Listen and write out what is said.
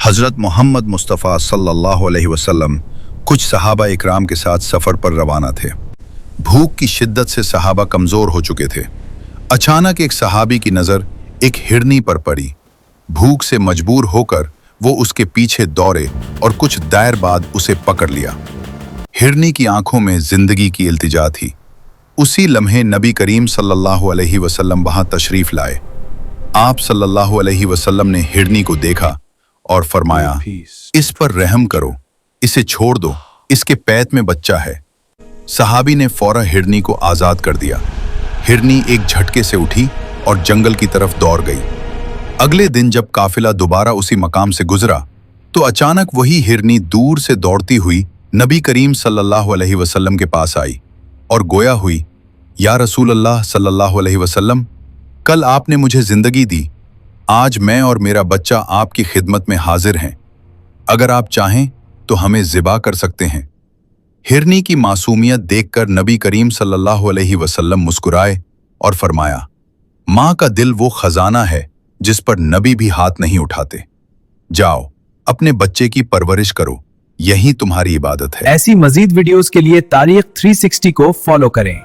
हज़रत मोहम्मद मुस्तफ़ा सल्लल्लाहु अलैहि वसल्लम कुछ सहाबा इकराम के साथ सफ़र पर रवाना थे। भूख की शिद्दत से सहाबा कमज़ोर हो चुके थे। अचानक एक सहाबी की नज़र एक हिरनी पर पड़ी। भूख से मजबूर होकर वो उसके पीछे दौड़े और कुछ देर बाद उसे पकड़ लिया। हिरनी की आंखों में जिंदगी की इल्तिजा थी। उसी लम्हे नबी करीम सल्लल्लाहु अलैहि वसल्लम वहां तशरीफ लाए। आप सल्लल्लाहु अलैहि वसल्लम ने हिरनी को देखा और फरमाया, इस पर रहम करो, इसे छोड़ दो, इसके पैत में बच्चा है। सहाबी ने फौरन हिरनी को आजाद कर दिया। हिरनी एक झटके से उठी और जंगल की तरफ दौड़ गई। अगले दिन जब काफिला दोबारा उसी मकाम से गुजरा तो अचानक वही हिरनी दूर से दौड़ती हुई नबी करीम सल्लल्लाहु अलैहि वसल्लम के पास आई और गोया हुई, या रसूल अल्लाह सल्लल्लाहु अलैहि वसल्लम, कल आपने मुझे जिंदगी दी, आज मैं और मेरा बच्चा आपकी खिदमत में हाजिर हैं। अगर आप चाहें तो हमें ज़िबा कर सकते हैं। हिरनी की मासूमियत देखकर नबी करीम सल्लल्लाहु अलैहि वसल्लम मुस्कुराए और फरमाया, माँ का दिल वो खजाना है जिस पर नबी भी हाथ नहीं उठाते। जाओ, अपने बच्चे की परवरिश करो, यही तुम्हारी इबादत है। ऐसी मजीद वीडियोस के लिए तारीख 360 को फॉलो करें।